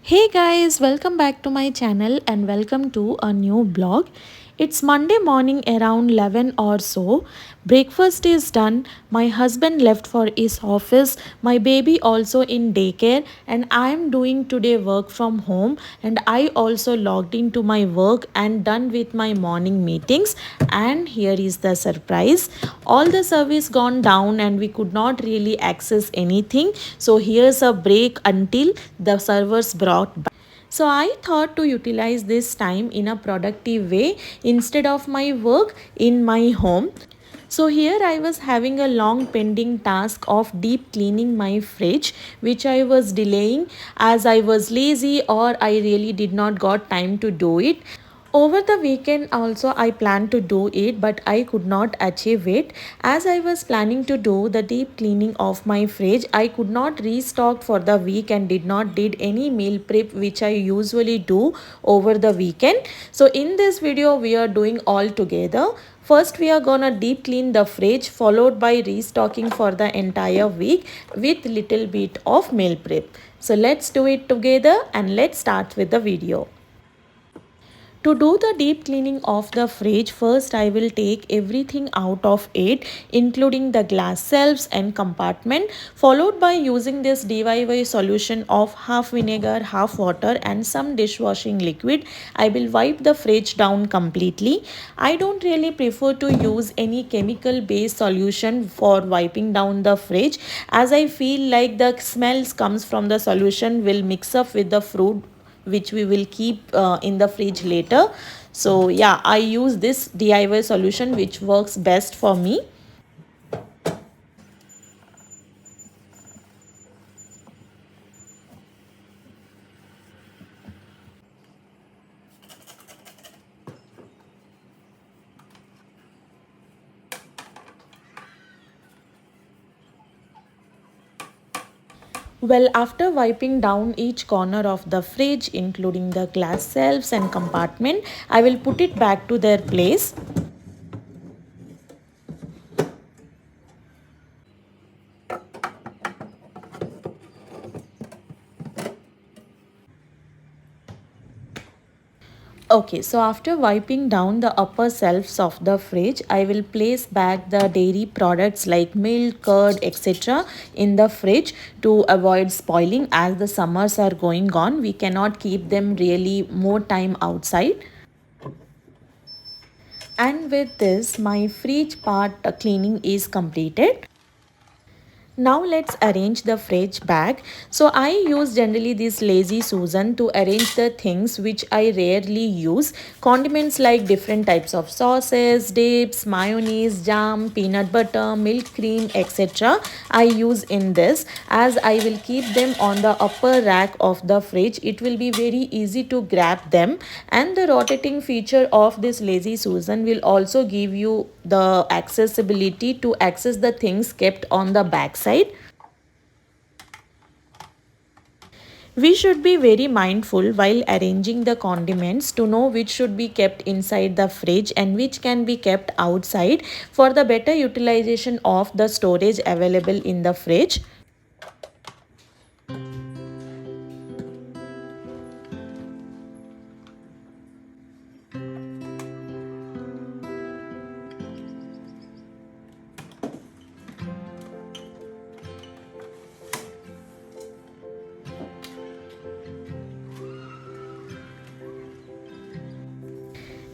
Hey guys, welcome back to my channel and welcome to a new vlog. It's Monday morning around 11 or so. Breakfast is done. My husband left for his office. My baby also in daycare and I am doing today work from home and I also logged into my work and done with my morning meetings. And here is the surprise. All the service gone down and we could not really access anything. So here's a break until the servers brought back. So I thought to utilize this time in a productive way instead of my work in my home. So here I was having a long pending task of deep cleaning my fridge, which I was delaying as I was lazy or I really did not got time to do it. Over the weekend also I planned to do it, but I could not achieve it. As I was planning to do the deep cleaning of my fridge, I could not restock for the week and did not did any meal prep which I usually do over the weekend. So in this video we are doing all together. First we are gonna deep clean the fridge, followed by restocking for the entire week with little bit of meal prep. So let's do it together and let's start with the video. To do the deep cleaning of the fridge, first I will take everything out of it, including the glass shelves and compartment, followed by using this DIY solution of half vinegar, half water and some dishwashing liquid. I will wipe the fridge down completely. I don't really prefer to use any chemical based solution for wiping down the fridge, as I feel like the smells comes from the solution will mix up with the fruit which we will keep in the fridge later. So yeah, I use this DIY solution which works best for me. Well, after wiping down each corner of the fridge, including the glass shelves and compartment, I will put it back to their place. Okay, so after wiping down the upper shelves of the fridge, I will place back the dairy products like milk, curd, etc. in the fridge to avoid spoiling. As the summers are going on, we cannot keep them really more time outside. And with this, my fridge part cleaning is completed. Now let's arrange the fridge bag. So I use generally this lazy Susan to arrange the things which I rarely use. Condiments like different types of sauces, dips, mayonnaise, jam, peanut butter, milk cream, etc. I use in this, as I will keep them on the upper rack of the fridge. It will be very easy to grab them, and the rotating feature of this lazy Susan will also give you the accessibility to access the things kept on the back side. We should be very mindful while arranging the condiments to know which should be kept inside the fridge and which can be kept outside for the better utilization of the storage available in the fridge.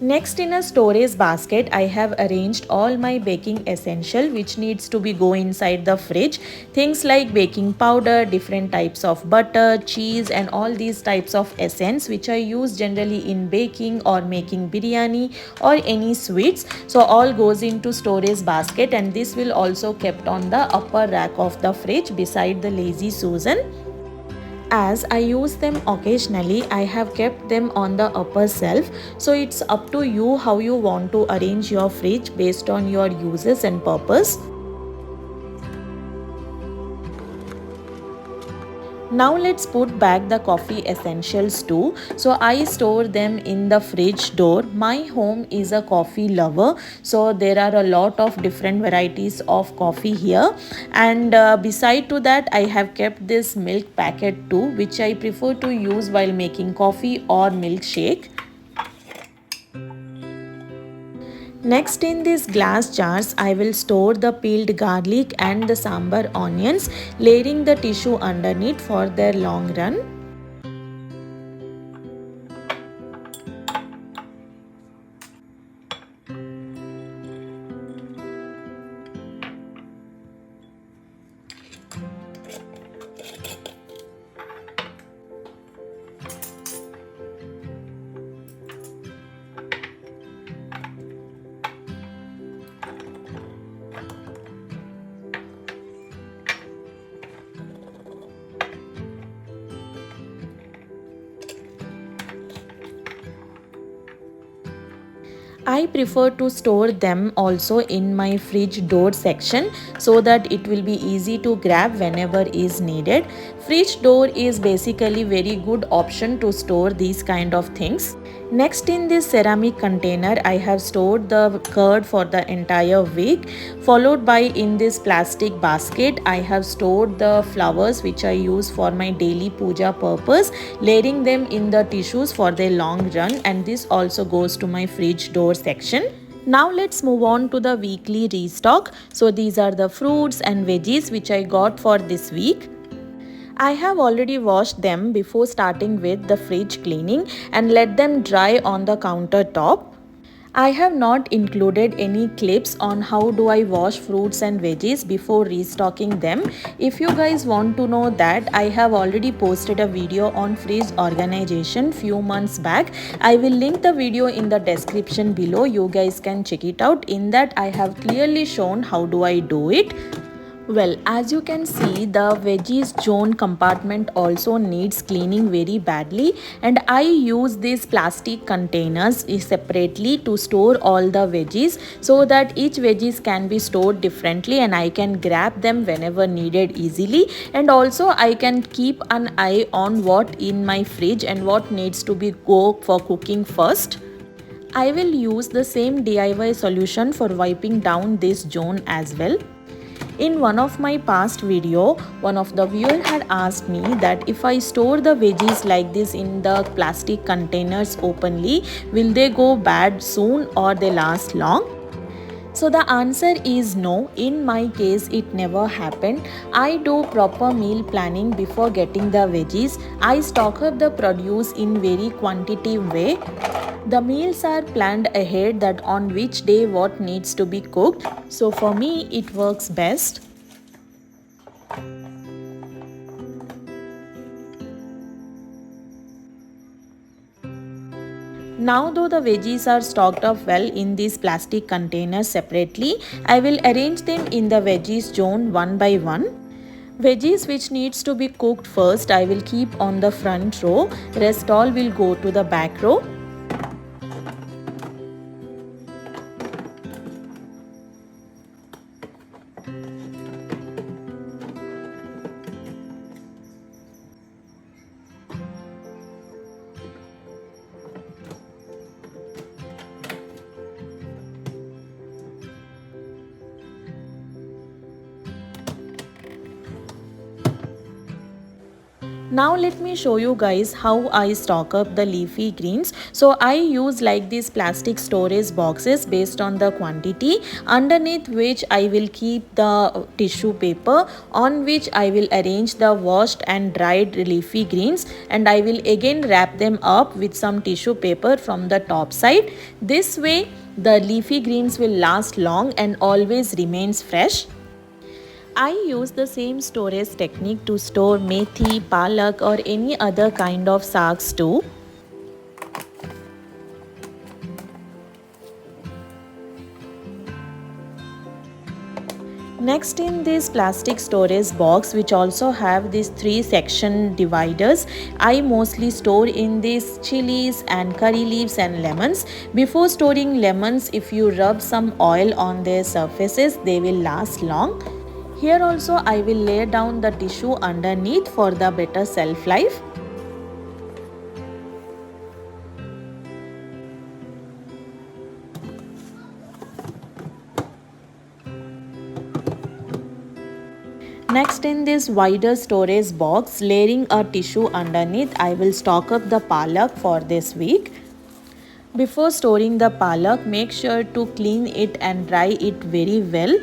Next, in a storage basket, I have arranged all my baking essential which needs to be go inside the fridge. Things like baking powder, different types of butter, cheese and all these types of essence which I use generally in baking or making biryani or any sweets. So all goes into storage basket, and this will also kept on the upper rack of the fridge beside the lazy Susan. As I use them occasionally, I have kept them on the upper shelf. So it's up to you how you want to arrange your fridge based on your uses and purpose. Now let's put back the coffee essentials too. So I store them in the fridge door. My home is a coffee lover, so there are a lot of different varieties of coffee here. And beside to that, I have kept this milk packet too, which I prefer to use while making coffee or milkshake. Next, in these glass jars, I will store the peeled garlic and the sambar onions, layering the tissue underneath for their long run. I prefer to store them also in my fridge door section so that it will be easy to grab whenever is needed. Fridge door is basically very good option to store these kind of things. Next, in this ceramic container, I have stored the curd for the entire week. Followed by, in this plastic basket, I have stored the flowers which I use for my daily puja purpose, layering them in the tissues for their long run, and this also goes to my fridge door section. Now let's move on to the weekly restock. So these are the fruits and veggies which I got for this week. I have already washed them before starting with the fridge cleaning and let them dry on the countertop. I have not included any clips on how do I wash fruits and veggies before restocking them. If you guys want to know that, I have already posted a video on fridge organization few months back. I will link the video in the description below. You guys can check it out. In that, I have clearly shown how do I do it. Well, as you can see, the veggies zone compartment also needs cleaning very badly, and I use these plastic containers separately to store all the veggies so that each veggies can be stored differently and I can grab them whenever needed easily, and also I can keep an eye on what in my fridge and what needs to be go for cooking first. I will use the same DIY solution for wiping down this zone as well. In one of my past video, one of the viewer had asked me that if I store the veggies like this in the plastic containers openly, will they go bad soon or they last long? So the answer is no. In my case, it never happened. I do proper meal planning before getting the veggies. I stock up the produce in very quantitative way. The meals are planned ahead that on which day what needs to be cooked. So for me, it works best. Now though the veggies are stocked up well in these plastic containers separately, I will arrange them in the veggies zone one by one. Veggies which needs to be cooked first, I will keep on the front row. Rest all will go to the back row. Now let me show you guys how I stock up the leafy greens. So I use like these plastic storage boxes based on the quantity, underneath which I will keep the tissue paper on which I will arrange the washed and dried leafy greens, and I will again wrap them up with some tissue paper from the top side. This way the leafy greens will last long and always remains fresh. I use the same storage technique to store methi, palak or any other kind of sags too. Next, in this plastic storage box which also have these 3 section dividers, I mostly store in these chilies and curry leaves and lemons. Before storing lemons, if you rub some oil on their surfaces, they will last long. Here also I will lay down the tissue underneath for the better shelf life. Next, in this wider storage box, layering a tissue underneath, I will stock up the palak for this week. Before storing the palak, make sure to clean it and dry it very well.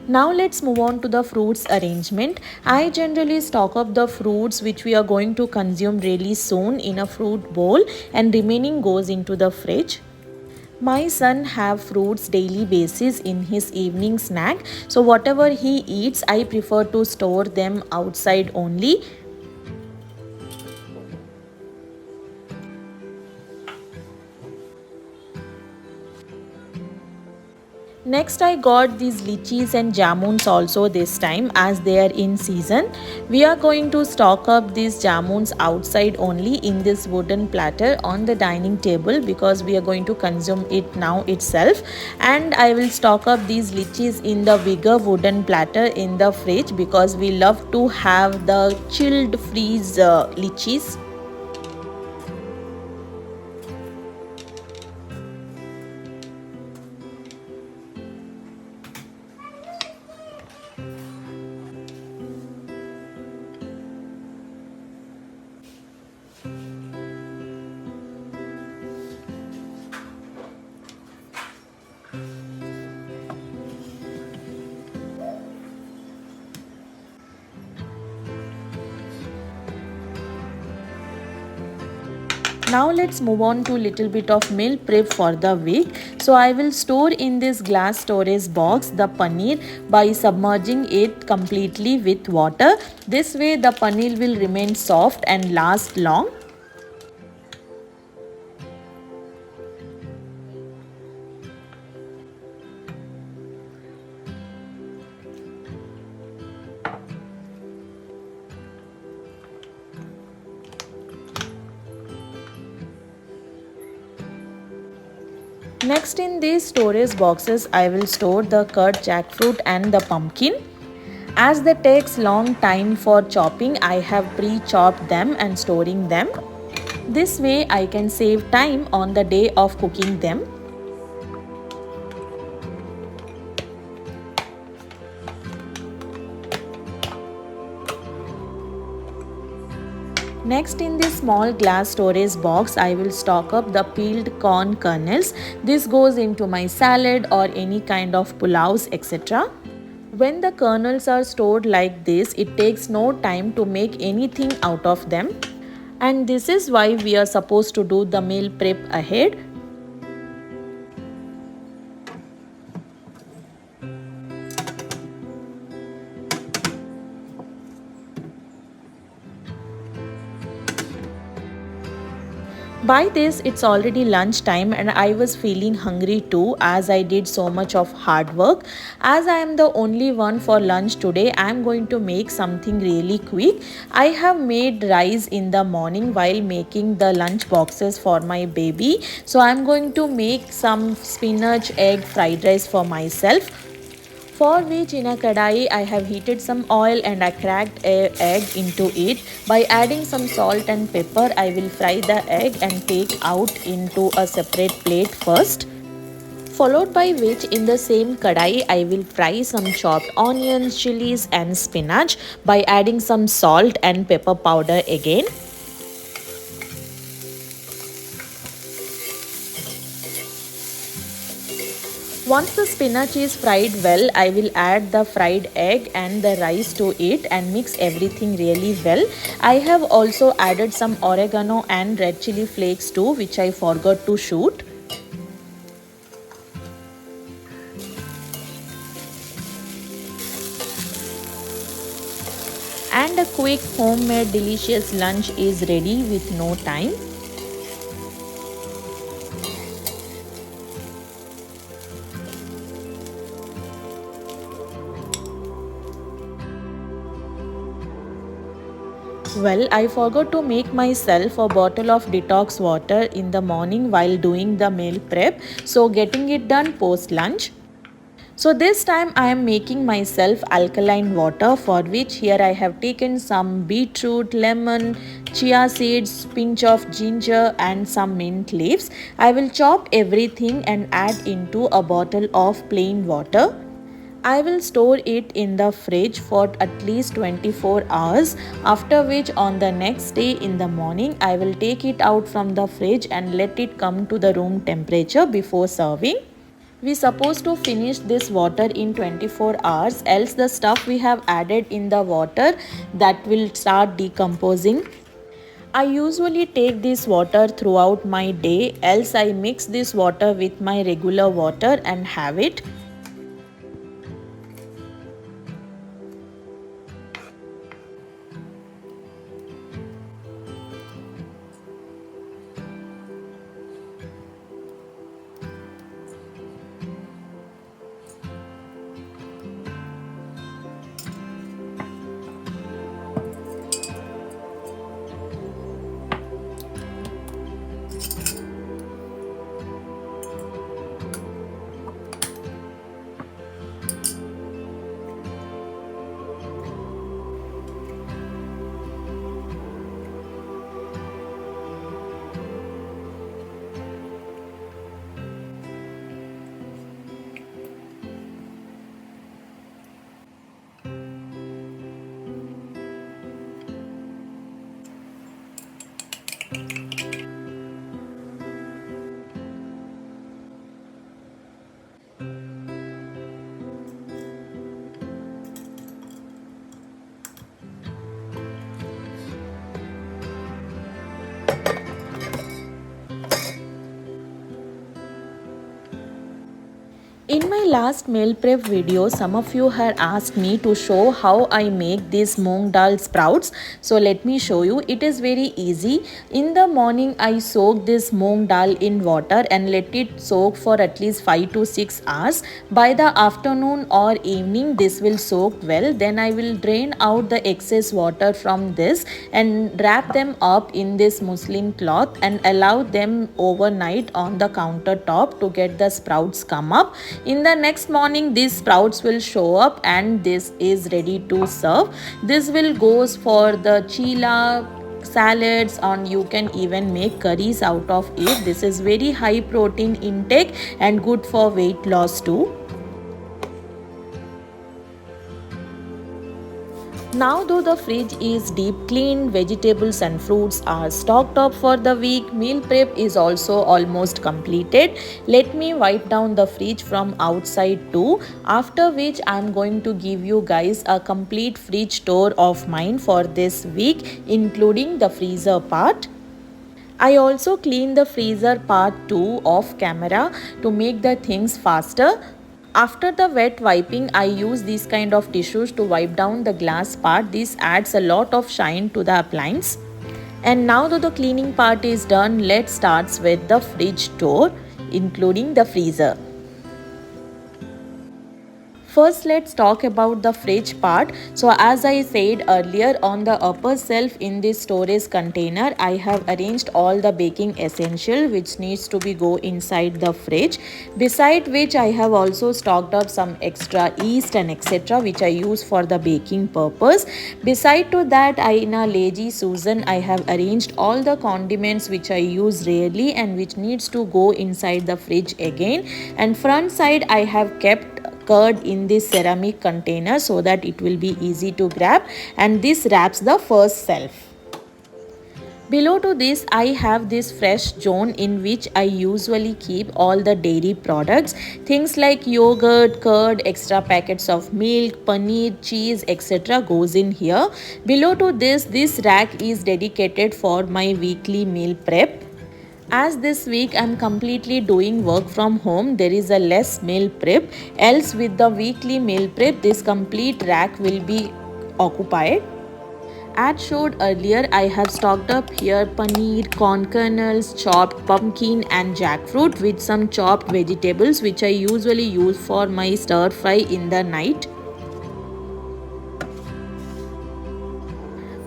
Now let's move on to the fruits arrangement. I generally stock up the fruits which we are going to consume really soon in a fruit bowl, and remaining goes into the fridge. My son have fruits daily basis in his evening snack, so whatever he eats I prefer to store them outside only. Next, I got these lychees and jamuns also this time as they are in season. We are going to stock up these jamuns outside only in this wooden platter on the dining table because we are going to consume it now itself. And I will stock up these lychees in the bigger wooden platter in the fridge because we love to have the chilled freeze lychees. Now let's move on to little bit of meal prep for the week. So I will store in this glass storage box the paneer by submerging it completely with water. This way the paneer will remain soft and last long. Next, in these storage boxes I will store the cut jackfruit and the pumpkin. As they takes long time for chopping, I have pre-chopped them and storing them. This way I can save time on the day of cooking them. Next, in this small glass storage box, I will stock up the peeled corn kernels. This goes into my salad or any kind of pulaus, etc. When the kernels are stored like this, it takes no time to make anything out of them. And this is why we are supposed to do the meal prep ahead. By this, it's already lunchtime and I was feeling hungry too as I did so much of hard work. As I am the only one for lunch today, I am going to make something really quick. I have made rice in the morning while making the lunch boxes for my baby. So I am going to make some spinach egg fried rice for myself. For which, in a kadai I have heated some oil and I cracked an egg into it. By adding some salt and pepper, I will fry the egg and take out into a separate plate first. Followed by which, in the same kadai I will fry some chopped onions, chilies and spinach by adding some salt and pepper powder again. Once the spinach is fried well, I will add the fried egg and the rice to it and mix everything really well. I have also added some oregano and red chili flakes too, which I forgot to shoot. And a quick homemade delicious lunch is ready with no time. Well, I forgot to make myself a bottle of detox water in the morning while doing the meal prep, so getting it done post lunch. So this time I am making myself alkaline water, for which here I have taken some beetroot, lemon, chia seeds, pinch of ginger and some mint leaves. I will chop everything and add into a bottle of plain water. I will store it in the fridge for at least 24 hours, after which on the next day in the morning I will take it out from the fridge and let it come to the room temperature before serving. We supposed to finish this water in 24 hours, else the stuff we have added in the water that will start decomposing. I usually take this water throughout my day, else I mix this water with my regular water and have it. In my last meal prep video, some of you had asked me to show how I make these moong dal sprouts. So let me show you. It is very easy. In the morning, I soak this moong dal in water and let it soak for at least 5 to 6 hours. By the afternoon or evening, this will soak well. Then I will drain out the excess water from this and wrap them up in this muslin cloth and allow them overnight on the countertop to get the sprouts come up. In the next morning, these sprouts will show up and this is ready to serve. This will goes for the chila, salads, and you can even make curries out of it. This is very high protein intake and good for weight loss too. Now though the fridge is deep cleaned, vegetables and fruits are stocked up for the week, meal prep is also almost completed. Let me wipe down the fridge from outside too, after which I am going to give you guys a complete fridge tour of mine for this week, including the freezer part. I also clean the freezer part too off camera to make the things faster. After the wet wiping, I use these kind of tissues to wipe down the glass part. This adds a lot of shine to the appliance. And now that the cleaning part is done, let's start with the fridge tour, including the freezer. First, let's talk about the fridge part. So as I said earlier, on the upper shelf in this storage container, I have arranged all the baking essential which needs to be go inside the fridge. Beside which I have also stocked up some extra yeast and etc. which I use for the baking purpose. Beside to that, in a lazy Susan, I have arranged all the condiments which I use rarely and which needs to go inside the fridge again. And front side, I have kept curd in this ceramic container so that it will be easy to grab, and this wraps the first shelf. Below to this, I have this fresh zone in which I usually keep all the dairy products, things like yogurt, curd, extra packets of milk, paneer, cheese, etc. goes in here. Below to this rack is dedicated for my weekly meal prep. As this week I'm completely doing work from home, there is a less meal prep, else with the weekly meal prep this complete rack will be occupied. As showed earlier, I have stocked up here paneer, corn kernels, chopped pumpkin and jackfruit with some chopped vegetables which I usually use for my stir fry in the night.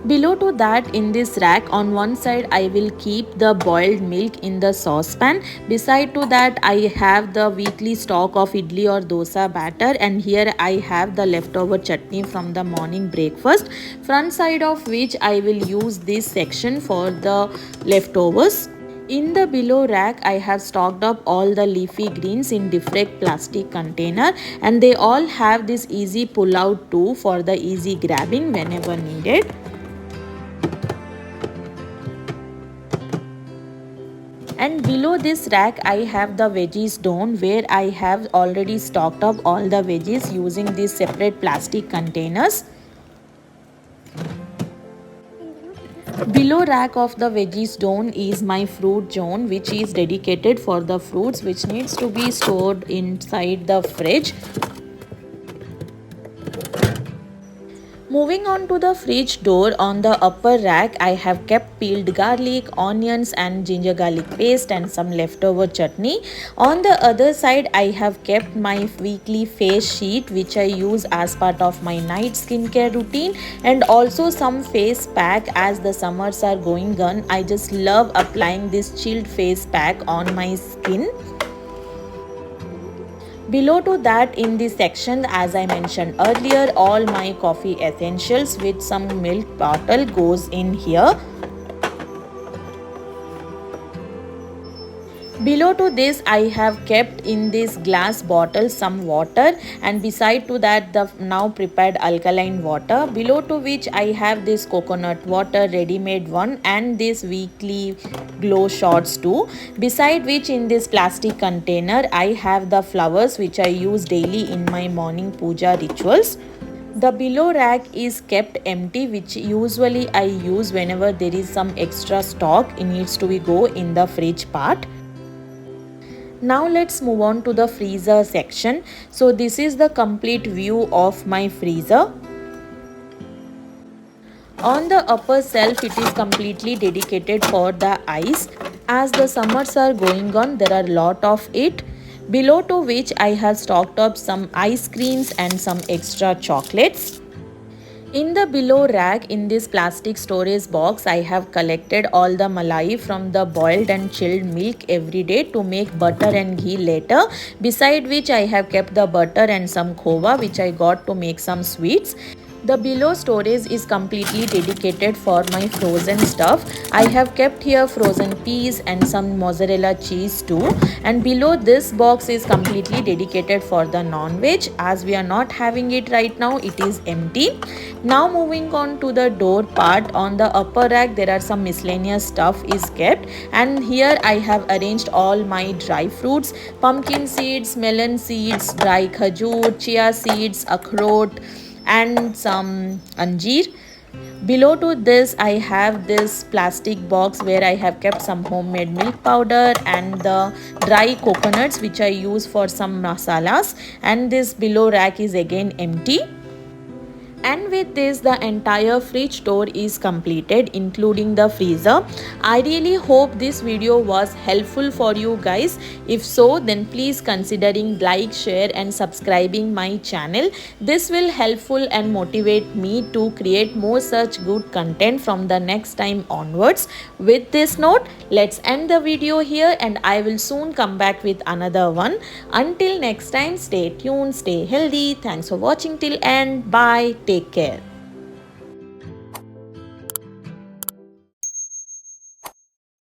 Below to that, in this rack on one side I will keep the boiled milk in the saucepan. Beside to that I have the weekly stock of idli or dosa batter, and here I have the leftover chutney from the morning breakfast, front side of which I will use this section for the leftovers. In the below rack, I have stocked up all the leafy greens in different plastic container, and they all have this easy pull out too for the easy grabbing whenever needed. And below this rack I have the veggies don, where I have already stocked up all the veggies using these separate plastic containers. Below rack of the veggies zone is my fruit zone, which is dedicated for the fruits which needs to be stored inside the fridge. Moving on to the fridge door, on the upper rack I have kept peeled garlic, onions and ginger garlic paste and some leftover chutney. On the other side I have kept my weekly face sheet which I use as part of my night skincare routine, and also some face pack. As the summers are going on, I just love applying this chilled face pack on my skin. Below to that, in this section, as I mentioned earlier, all my coffee essentials with some milk bottle goes in here. Below to this I have kept in this glass bottle some water, and beside to that the now prepared alkaline water, below to which I have this coconut water ready-made one and this weekly glow shots too, beside which in this plastic container I have the flowers which I use daily in my morning puja rituals. The below rack is kept empty, which usually I use whenever there is some extra stock. It needs to be go in the fridge part. Now let's move on to the freezer section. So this is the complete view of my freezer. On the upper shelf it is completely dedicated for the ice. As the summers are going on, there are a lot of it. Below to which I have stocked up some ice creams and some extra chocolates. In the below rack, in this plastic storage box, I have collected all the malai from the boiled and chilled milk every day to make butter and ghee later. Beside which I have kept the butter and some khova which I got to make some sweets. The below storage is completely dedicated for my frozen stuff. I have kept here frozen peas and some mozzarella cheese too. And below this box is completely dedicated for the non-veg. As we are not having it right now, it is empty. Now moving on to the door part, on the upper rack there are some miscellaneous stuff is kept, and here I have arranged all my dry fruits, pumpkin seeds, melon seeds, dry khajur, chia seeds, akhrot and some anjeer. Below to this I have this plastic box where I have kept some homemade milk powder and the dry coconuts which I use for some masalas, and this below rack is again empty. And with this the entire fridge tour is completed, including the freezer. I really hope this video was helpful for you guys. If so, then please considering like, share and subscribing my channel. This will helpful and motivate me to create more such good content from the next time onwards. With this note, let's end the video here, and I will soon come back with another one. Until next time, stay tuned, stay healthy. Thanks for watching till end. Bye. Take care.